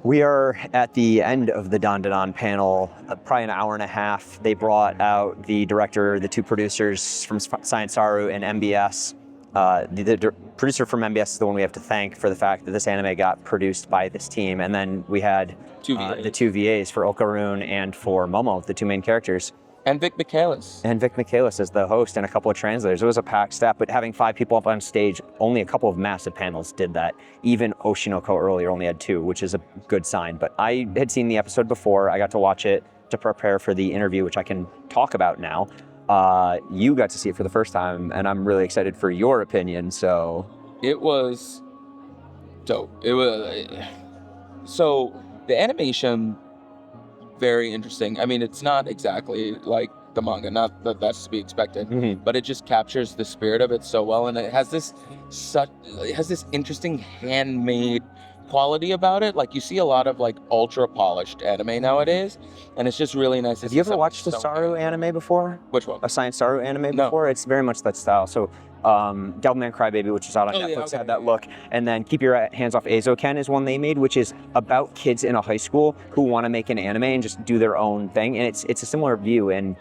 We are at the end of the Dandadan panel, probably an hour and a half. They brought out the director, the two producers from Science SARU and MBS. The producer from MBS is the one we have to thank for the fact that this anime got produced by this team. And then we had the two VAs for Okarun and for Momo, the two main characters. And Vic Michaelis. And Vic Michaelis as the host and a couple of translators. It was a packed staff, but having 5 people up on stage, only a couple of massive panels did that. Even Oshinoko earlier only had 2, which is a good sign. But I had seen the episode before. I got to watch it to prepare for the interview, which I can talk about now. You got to see it for the first time, and I'm really excited for your opinion, so. It was dope. It was, so the animation, very interesting. I mean, it's not exactly like the manga, not that that's to be expected, but it just captures the spirit of it so well, and it has this interesting handmade quality about it. Like, you see a lot of like ultra polished anime nowadays, and it's just really nice. Have you ever watched a SARU anime before? Which one? A Science SARU anime No. before? It's very much that style. So Devilman Crybaby, which is out on Netflix, had that look. And then Keep Your Hands Off Eizouken is one they made, which is about kids in a high school who want to make an anime and just do their own thing. And it's a similar view. And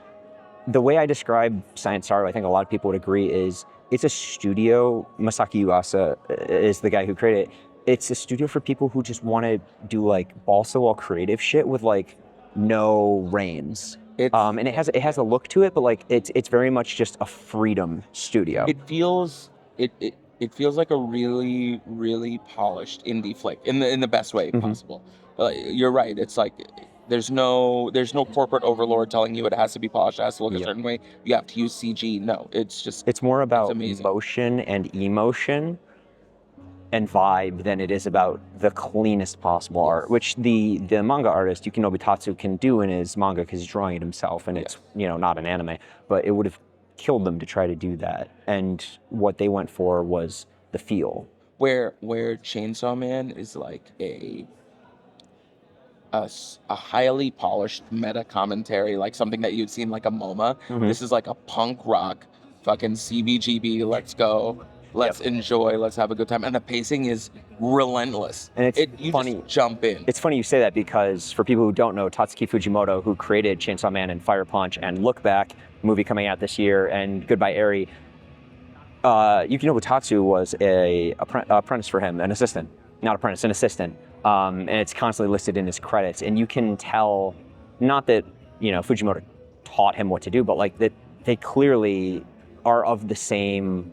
the way I describe Science SARU, I think a lot of people would agree, is it's a studio. Masaki Yuasa is the guy who created it. It's a studio for people who just want to do like balsa-wall creative shit with like no reins. And it has a look to it, but like it's very much just a freedom studio. It feels like a really, really polished indie flick in the best way possible. You're right. It's like there's no corporate overlord telling you it has to be polished, it has to look a certain way. You have to use CG. No, it's more about motion and emotion and vibe than it is about the cleanest possible art, which the manga artist Yuki Nobutatsu can do in his manga because he's drawing it himself, and it's not an anime, but it would have killed them to try to do that. And what they went for was the feel. Where Chainsaw Man is like a highly polished meta commentary, like something that you'd seen like a MoMA. This is like a punk rock fucking CBGB. Let's go. Let's enjoy. Let's have a good time. And the pacing is relentless. And you funny. Just jump in. It's funny you say that because for people who don't know, Tatsuki Fujimoto, who created Chainsaw Man and Fire Punch and Look Back, movie coming out this year, and Goodbye Eri, Yuki Nobutatsu was an apprentice for him, an assistant. Not apprentice, an assistant. And it's constantly listed in his credits. And you can tell, not that Fujimoto taught him what to do, but like that they clearly are of the same,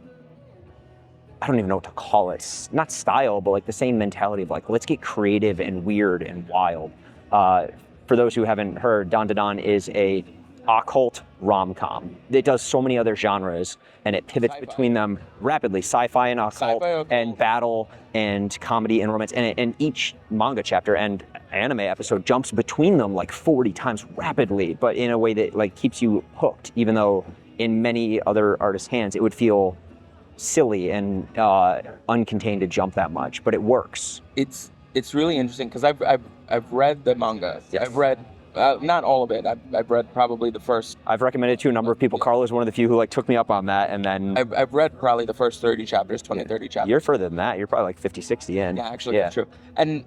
I don't even know what to call it, not style, but like the same mentality of like, let's get creative and weird and wild. For those who haven't heard, Dandadan is a occult rom-com. It does so many other genres, and it pivots between them rapidly. Sci-fi and occult, and battle, and comedy and romance. And each manga chapter and anime episode jumps between them like 40 times rapidly, but in a way that like keeps you hooked, even though in many other artists' hands, it would feel silly and uncontained to jump that much, but it works. It's really interesting because I've read the manga. Yes. I've read not all of it. I've read probably the first. I've recommended it to a number of people. Karlo is one of the few who like took me up on that, and then I've read probably the first 30 chapters, 30 chapters. You're further than that. You're probably like 50, 60 in. Yeah, actually, that's true. And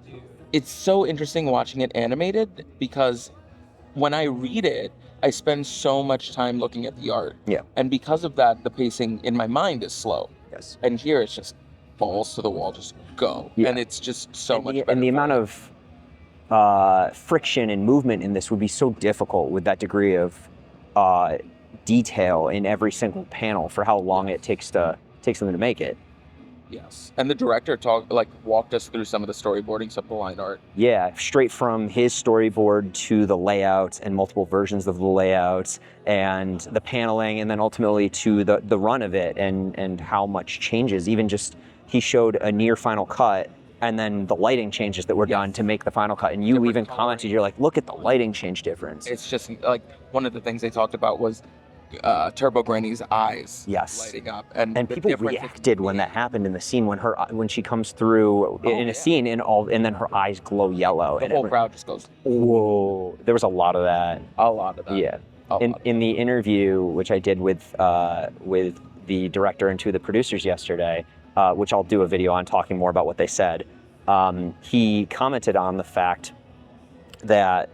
it's so interesting watching it animated because when I read it, I spend so much time looking at the art. Yeah. And because of that, the pacing in my mind is slow. Yes. And here it's just balls to the wall, just go. Yeah. And it's just so much better. And the amount of friction and movement in this would be so difficult with that degree of detail in every single panel for how long it takes them to make it. Yes. And the director walked us through some of the storyboarding, some of the line art. Yeah, straight from his storyboard to the layouts and multiple versions of the layouts and the paneling, and then ultimately to the run of it and how much changes. Even just, he showed a near final cut and then the lighting changes that were done to make the final cut. And you even commented, you're like, look at the lighting change difference. It's just like one of the things they talked about was Turbo Granny's eyes lighting up, and people reacted when that happened in the scene when she comes through in a scene and then her eyes glow yellow. The whole crowd just goes, whoa! There was a lot of that. Yeah. In the interview which I did with the director and two of the producers yesterday, which I'll do a video on talking more about what they said. he commented on the fact that,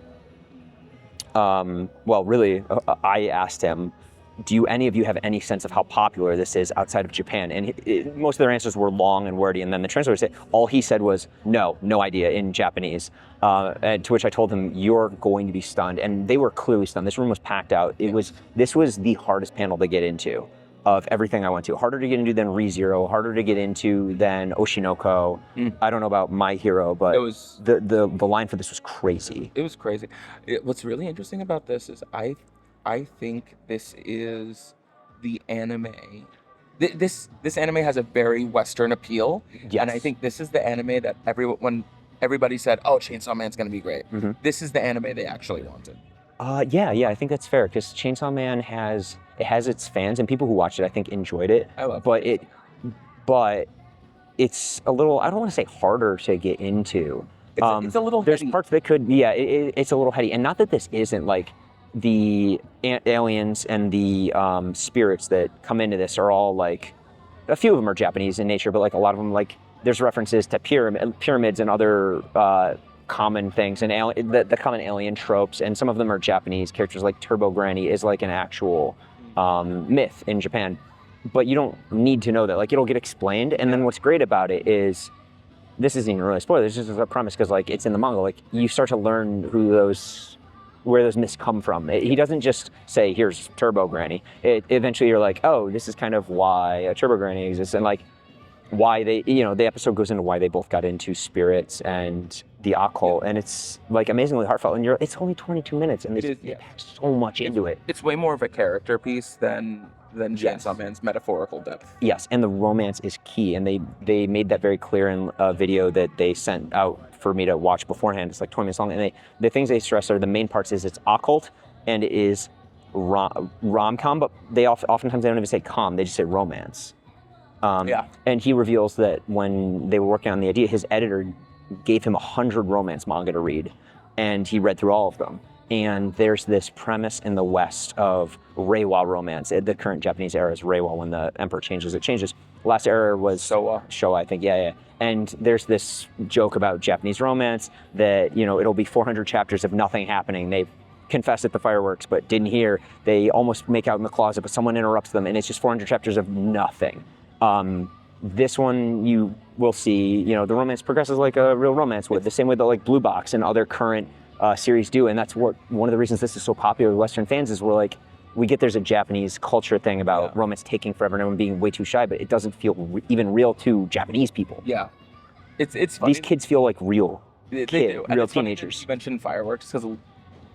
I asked him, do any of you have any sense of how popular this is outside of Japan? And most of their answers were long and wordy, and then the translator said, all he said was, no idea in Japanese. And to which I told him, you're going to be stunned. And they were clearly stunned. This room was packed out. This was the hardest panel to get into of everything I went to. Harder to get into than ReZero, harder to get into than Oshinoko. I don't know about My Hero, but the line for this was crazy. It was crazy. What's really interesting about this is I think this is the anime. This anime has a very Western appeal, yes. And I think this is the anime that everybody said, "Oh, Chainsaw Man's gonna be great." Mm-hmm. This is the anime they actually wanted. Yeah, I think that's fair because Chainsaw Man has its fans and people who watched it, I think, enjoyed it. I love it. But it's a little, I don't want to say harder to get into. It's a little there's heady. Parts that could, it's a little heady. And not that this isn't like the aliens and the spirits that come into this are all like, a few of them are Japanese in nature, but like a lot of them, like there's references to pyramids and other common things and the common alien tropes, and some of them are Japanese characters. Like Turbo Granny is like an actual myth in Japan, but you don't need to know that. Like it'll get explained, and then what's great about it is, this isn't even really a spoiler, this is just a premise because like it's in the manga. Like you start to learn where those myths come from. He doesn't just say, here's Turbo Granny. Eventually you're like, oh, this is kind of why a Turbo Granny exists, and like why they, the episode goes into why they both got into spirits and the occult, and it's like amazingly heartfelt, and it's only 22 minutes, and it packs so much into it. It's way more of a character piece than Chainsaw Man's metaphorical depth. Yes, and the romance is key, and they made that very clear in a video that they sent out for me to watch beforehand. It's like 20 minutes long, and the things they stress are the main parts is it's occult and it is rom-com, but they oftentimes they don't even say com, they just say romance. And he reveals that when they were working on the idea, his editor gave him 100 romance manga to read, and he read through all of them. And there's this premise in the West of Reiwa romance. The current Japanese era is Reiwa. When the emperor changes, it changes. Last era was Showa, I think. Yeah. And there's this joke about Japanese romance that, it'll be 400 chapters of nothing happening. They confess at the fireworks, but didn't hear. They almost make out in the closet, but someone interrupts them, and it's just 400 chapters of nothing. This one, you will see, the romance progresses like a real romance would, the same way that like Blue Box and other current series do, and that's one of the reasons this is so popular with Western fans is we get there's a Japanese culture thing about romance taking forever and everyone being way too shy, but it doesn't feel even real to Japanese people. Yeah, it's funny. These kids feel like real real teenagers. You mentioned fireworks because,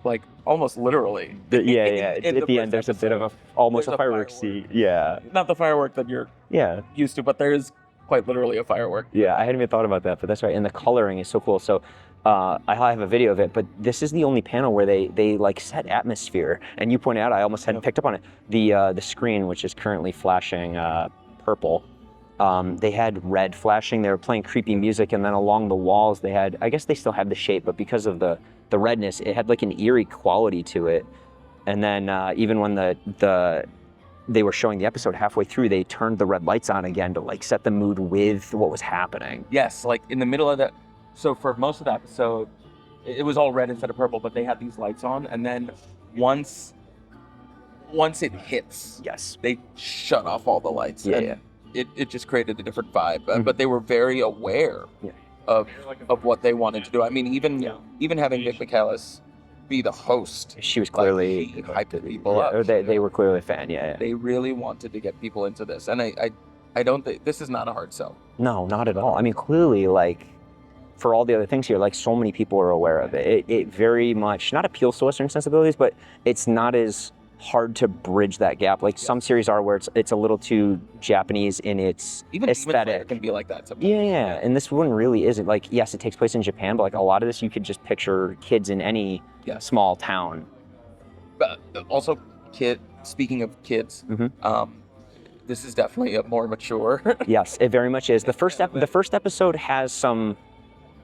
like, almost literally. At the end, there's a bit of almost a fireworks scene. Yeah. Not the firework that you're used to, but there is quite literally a firework. Yeah, I hadn't even thought about that, but that's right. And the coloring is so cool. So I have a video of it, but this is the only panel where they like set atmosphere. And you pointed out, I almost hadn't picked up on it. The screen, which is currently flashing purple, they had red flashing. They were playing creepy music, and then along the walls they had, I guess they still had the shape, but because of the redness, it had like an eerie quality to it. And then even when they were showing the episode halfway through, they turned the red lights on again to like set the mood with what was happening. Yes, like in the middle of that. So for most of the episode, it was all red instead of purple, but they had these lights on, and then once it hits, they shut off all the lights. It just created a different vibe. But they were very aware of what they wanted to do. I mean, even having Vic Michaelis be the host, she was clearly he hyped people up. Or they were clearly a fan. They really wanted to get people into this, and I don't think this is not a hard sell. No, not at all. I mean, clearly, like, for all the other things here, like, so many people are aware of it. It very much not appeals to Western sensibilities, but it's not as hard to bridge that gap. Like some series are where it's a little too Japanese in its aesthetic. It can be like that sometimes. Yeah, and this one really isn't. Like, yes, it takes place in Japan, but like a lot of this you could just picture kids in any small town. But also, speaking of kids, this is definitely a more mature. Yes, it very much is. The first episode has some,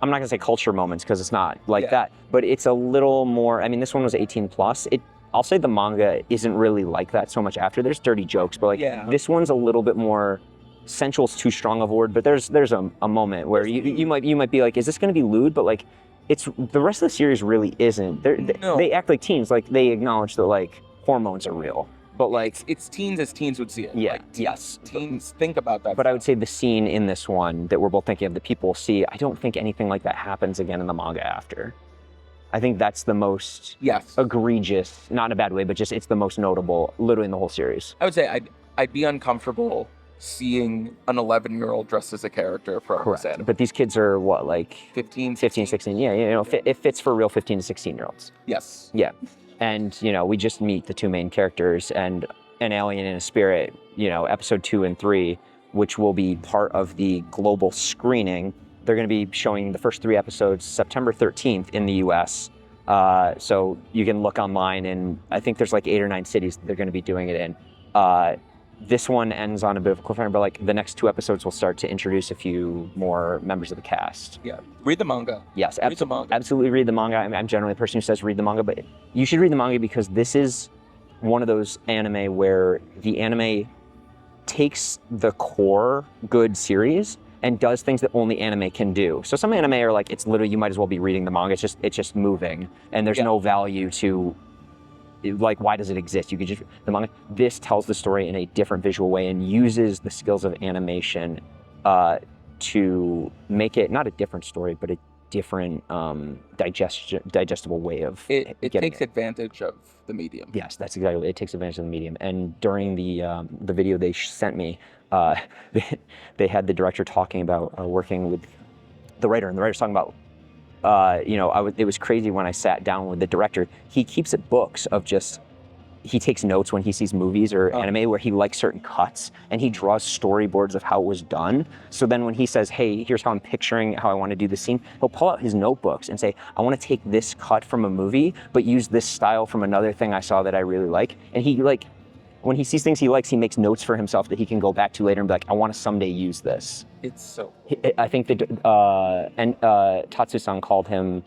I'm not gonna say culture moments because it's not like that, but it's a little more. I mean, this one was 18 plus. I'll say the manga isn't really like that so much after. There's dirty jokes, but like this one's a little bit more sensual's too strong of a word, but there's a moment where you might be like, is this going to be lewd? But like, it's the rest of the series really isn't. They act like teens, like they acknowledge that like hormones are real, but like it's teens as teens would see it. Yeah, like, yes. Teens think about that. But I would say the scene in this one that we're both thinking of that people see, I don't think anything like that happens again in the manga after. I think that's the most egregious, not in a bad way, but just it's the most notable, literally in the whole series. I would say I'd be uncomfortable seeing an 11-year-old dressed as a character from this anime. But these kids are what, like 15, 16? Yeah, you know, it fits for real 15 to 16-year-olds. Yes. Yeah. And, you know, we just meet the two main characters and an alien and a spirit, you know, episode 2 and 3, which will be part of the global screening. They're going to be showing the first 3 episodes September 13th in the US. So you can look online, and I think there's like 8 or 9 cities that they're going to be doing it in. This one ends on a bit of a cliffhanger, but like the next 2 episodes will start to introduce a few more members of the cast. Yeah, read the manga. Yes, read the manga. Absolutely read the manga. I'm generally a person who says read the manga, but you should read the manga because this is one of those anime where the anime takes the core good series and does things that only anime can do. So some anime are like, it's literally, you might as well be reading the manga. It's just moving, and there's no value to, like, why does it exist? You could just, the manga, this tells the story in a different visual way and uses the skills of animation to make it not a different story, but a different digestible way of it getting takes advantage of the medium. Yes, that's exactly it. It takes advantage of the medium. And during the video they sent me, they had the director talking about working with the writer, and the writer's talking about, it was crazy when I sat down with the director. He keeps books of just, he takes notes when he sees movies or anime where he likes certain cuts, and he draws storyboards of how it was done. So then when he says, hey, here's how I'm picturing how I want to do the scene, he'll pull out his notebooks and say, I want to take this cut from a movie, but use this style from another thing I saw that I really like. And he when he sees things he likes, he makes notes for himself that he can go back to later and be like, I want to someday use this. It's so... I think that, Tatsu-san called him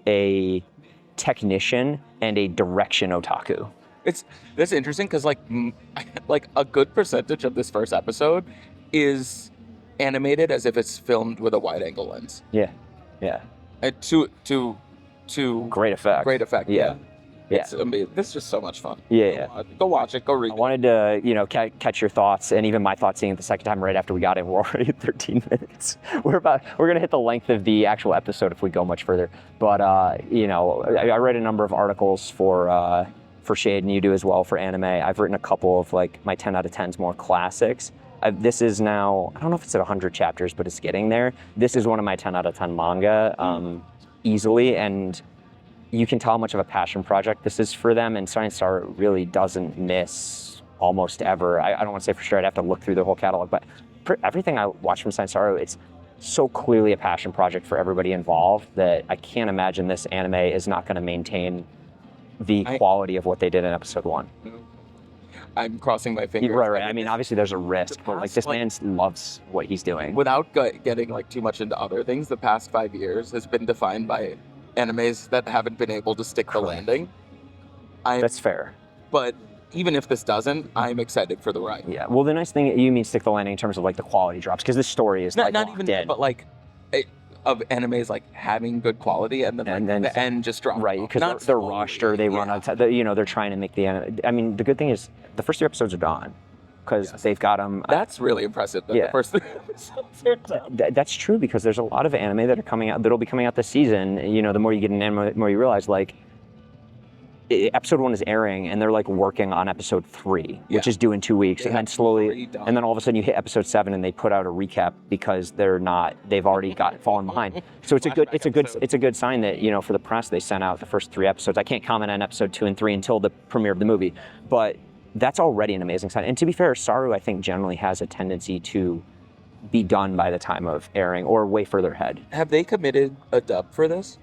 a technician and a direction otaku. That's interesting because like a good percentage of this first episode is animated as if it's filmed with a wide-angle lens. Yeah. To great effect. Great effect. Yeah. It's amazing. This is just so much fun. Yeah. Go watch it. Go read it. I wanted to, catch your thoughts, and even my thoughts seeing it the second time right after we got in. We're already at 13 minutes. We're gonna hit the length of the actual episode if we go much further. But I read a number of articles for Shade, and you do as well for anime. I've written a couple of like my 10 out of 10s more classics. This is now, I don't know if it's at 100 chapters, but it's getting there. This is one of my 10 out of 10 manga, easily, and you can tell how much of a passion project this is for them, and Science Star really doesn't miss almost ever. I don't want to say for sure, I'd have to look through their whole catalog, but everything I watch from Science Star, it's so clearly a passion project for everybody involved that I can't imagine this anime is not going to maintain the quality of what they did in episode 1. I'm crossing my fingers. Right. I mean, obviously there's a risk, but like this man loves what he's doing. Without getting like too much into other things, the past 5 years has been defined by animes that haven't been able to stick the landing. That's fair. But even if this doesn't, I'm excited for the ride. Yeah. Well, the nice thing, you mean stick the landing in terms of like the quality drops, because this story is not even dead. But like of animes like having good quality and then the end just dropping. Right, because they're rushed or they run out of time. They're trying to make the end. I mean, the good thing is the first 3 episodes are done because they've got them. That's really impressive. That the first 3 episodes are done. That's true, because there's a lot of anime that are coming out, that'll be coming out this season. The more you get an anime, the more you realize like episode 1 is airing and they're like working on episode 3, which is due in 2 weeks, and then slowly, and then all of a sudden you hit episode 7 and they put out a recap because they've already fallen behind. So it's a good sign that for the press they sent out the first 3 episodes. I can't comment on episode 2 and 3 until the premiere of the movie, but that's already an amazing sign. And to be fair, SARU I think generally has a tendency to be done by the time of airing or way further ahead. Have they committed a dub for this?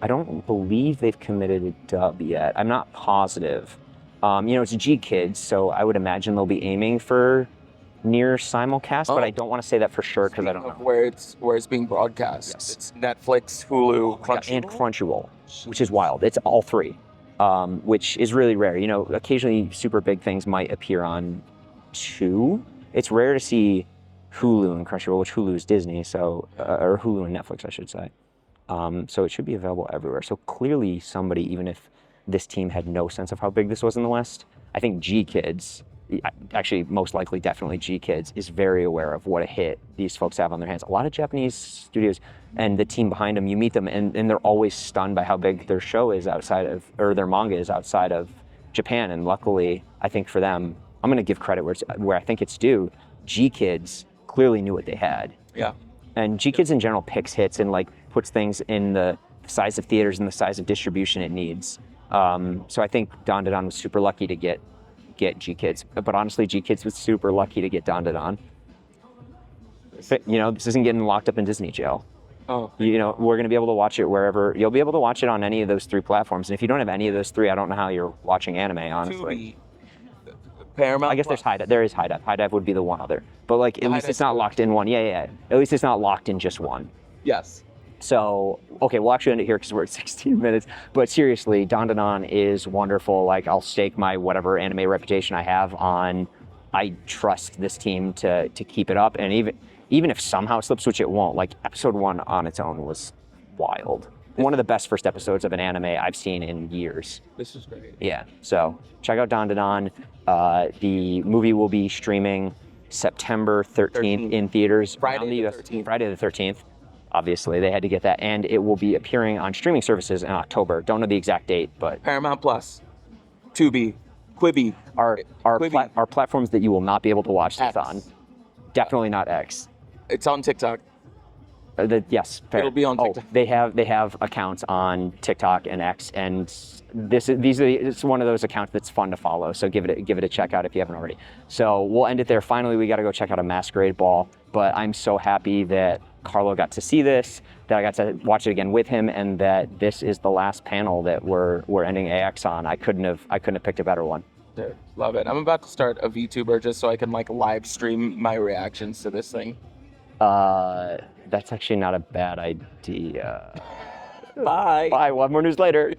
I don't believe they've committed a dub yet. I'm not positive. It's G Kids, so I would imagine they'll be aiming for near simulcast, but I don't want to say that for sure because I don't know. Where it's being broadcast. Yes. It's Netflix, Hulu, Crunchyroll. And Crunchyroll, which is wild. It's all 3, which is really rare. Occasionally super big things might appear on 2. It's rare to see Hulu and Crunchyroll, which Hulu is Disney, so or Hulu and Netflix, I should say. So it should be available everywhere. So clearly somebody, even if this team had no sense of how big this was in the West, I think G Kids, actually most likely definitely G Kids, is very aware of what a hit these folks have on their hands. A lot of Japanese studios and the team behind them, you meet them and they're always stunned by how big their show is outside of, or their manga is outside of Japan. And luckily, I think for them, I'm going to give credit where I think it's due. G Kids clearly knew what they had. Yeah. And G Kids in general picks hits and like puts things in the size of theaters and the size of distribution it needs. So I think Dandadan was super lucky to get G Kids, but honestly, G Kids was super lucky to get Dandadan. You know, this isn't getting locked up in Disney jail. Oh. You know, we're going to be able to watch it wherever. You'll be able to watch it on any of those 3 platforms. And if you don't have any of those 3, I don't know how you're watching anime, honestly. Paramount. I guess there's High Dive. There is High Dive. High Dive would be the one other. But like, at least it's not locked in one. Yeah. At least it's not locked in just one. Yes. So, okay, we'll actually end it here because we're at 16 minutes. But seriously, Dandadan is wonderful. Like, I'll stake my whatever anime reputation I have on, I trust this team to keep it up. And even if somehow it slips, which it won't, like episode 1 on its own was wild. One of the best first episodes of an anime I've seen in years. This is great. Yeah, so check out Dandadan. The movie will be streaming September 13th in theaters. Friday the 13th. Friday the 13th. Obviously, they had to get that. And it will be appearing on streaming services in October. Don't know the exact date, but... Paramount Plus, Tubi, Quibi. Are platforms that you will not be able to watch this on. Definitely not X. It's on TikTok. Yes, fair. It'll be on TikTok. They have accounts on TikTok and X, and it's one of those accounts that's fun to follow. So give it a check out if you haven't already. So we'll end it there. Finally, we got to go check out A Masquerade Ball. But I'm so happy that Karlo got to see this, that I got to watch it again with him, and that this is the last panel that we're ending AX on. I couldn't have picked a better one. Dude, love it. I'm about to start a VTuber just so I can like live stream my reactions to this thing. That's actually not a bad idea. Bye. Bye. We'll have more news later.